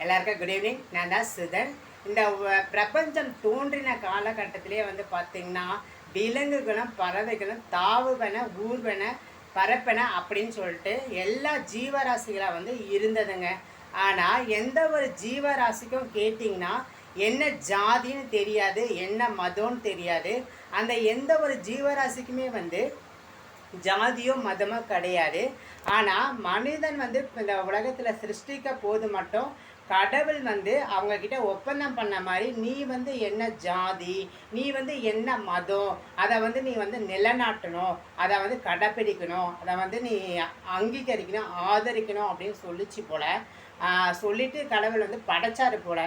எல்லாருக்கும் good evening. நான் தான் சுதன். இந்த பிரபஞ்சம் தோன்றின காலகட்டத்திலே வந்து பார்த்திங்கன்னா விலங்குகளும் பறவைகளும் தாவுவன ஊர்வன பரப்பன அப்படின்னு சொல்லிட்டு எல்லா ஜீவராசிகளாக வந்து இருந்ததுங்க. ஆனால் எந்த ஒரு ஜீவராசிக்கும் கேட்டிங்கன்னா என்ன ஜாதின்னு தெரியாது, என்ன மதம்னு தெரியாது. அந்த எந்த ஒரு ஜீவராசிக்குமே வந்து ஜாதியோ மதமோ கிடையாது. ஆனால் மனிதன் வந்து இந்த உலகத்தில் சிருஷ்டிக்க போது மட்டும் கடவுள் வந்து அவங்கக்கிட்ட ஒப்பந்தம் பண்ண மாதிரி நீ வந்து என்ன ஜாதி, நீ வந்து என்ன மதம், அதை வந்து நீ வந்து நிலநாட்டணும், அதை வந்து கடைப்பிடிக்கணும், அதை வந்து நீ அங்கீகரிக்கணும், ஆதரிக்கணும் அப்படின்னு சொல்லிச்சு போல். சொல்லிவிட்டு கடவுள் வந்து படைச்சாரு போல்.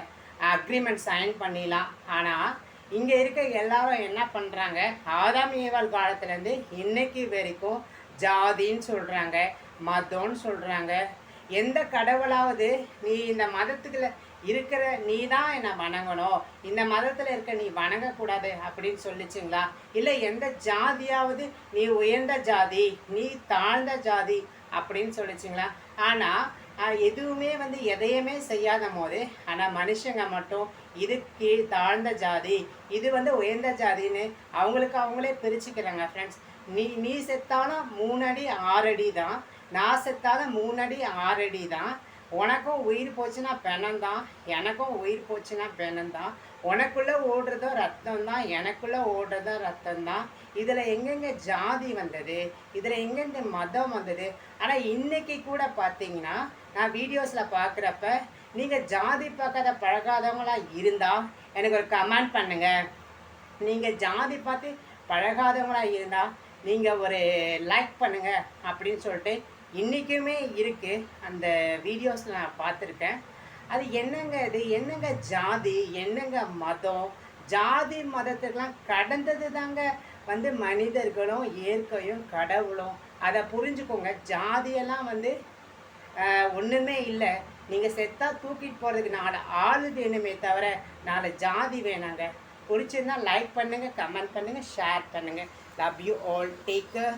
அக்ரிமெண்ட் சைன் பண்ணிடலாம். ஆனால் இங்கே இருக்க எல்லாரும் என்ன பண்ணுறாங்க, ஆதாம் ஏவாள் காலத்துலேருந்து இன்னைக்கு வரைக்கும் ஜாதின்னு சொல்கிறாங்க, மதம்னு சொல்கிறாங்க. எந்த கடவுளாவது நீ இந்த மதத்துக்குள்ள இருக்கிற நீ தான் என்னை வணங்கணும், இந்த மதத்தில் இருக்க நீ வணங்கக்கூடாது அப்படின்னு சொல்லிச்சுங்களா? இல்லை எந்த ஜாதியாவது நீ உயர்ந்த ஜாதி, நீ தாழ்ந்த ஜாதி அப்படின்னு சொல்லிச்சுங்களா? ஆனால் எதுவுமே வந்து எதையுமே செய்யாத போது ஆனால் மனுஷங்க மட்டும் இது கீழ் தாழ்ந்த ஜாதி, இது வந்து உயர்ந்த ஜாதின்னு அவங்களுக்கு அவங்களே பிரிச்சுக்கிறாங்க. ஃப்ரெண்ட்ஸ், நீ செத்தாலும் 3 அடி 6 அடி தான், நான் செத்தாலும் 3 அடி 6 அடி தான். உனக்கும் உயிர் போச்சுன்னா பெணம்தான், எனக்கும் உயிர் போச்சுன்னா பெணம்தான். உனக்குள்ளே ஓடுறதும் ரத்தம் தான், எனக்குள்ளே ஓடுறதும் ரத்தம் தான். இதில் எங்கெங்கே ஜாதி வந்தது, இதில் எங்கெங்கே மதம் வந்தது? ஆனால் இன்றைக்கி கூட பார்த்தீங்கன்னா நான் வீடியோஸில் பார்க்குறப்ப நீங்கள் ஜாதி பார்க்காத பழகாதவங்களாக இருந்தால் எனக்கு ஒரு கமெண்ட் பண்ணுங்கள். நீங்கள் ஜாதி பார்த்து பழகாதவங்களாக இருந்தால் நீங்கள் ஒரு லைக் பண்ணுங்கள் அப்படின்னு சொல்லிட்டு இன்றைக்குமே இருக்குது. அந்த வீடியோஸில் நான் பார்த்துருக்கேன். அது என்னங்க இது, என்னங்க ஜாதி, என்னங்க மதம்? ஜாதி மதத்துக்கெலாம் கடந்தது தாங்க வந்து மனிதர்களும் இயற்கையும் கடவுளும். அதை புரிஞ்சுக்கோங்க. ஜாதியெல்லாம் வந்து ஒன்றுமே இல்லை. நீங்கள் செத்தா தூக்கிட்டு போகிறதுக்கு 4 ஆள் வேணுமே தவிர 4 ஜாதி வேணாங்க. பிடிச்சிருந்தா லைக் பண்ணுங்கள், கமெண்ட் பண்ணுங்கள், ஷேர் பண்ணுங்கள். Love you all. Take care.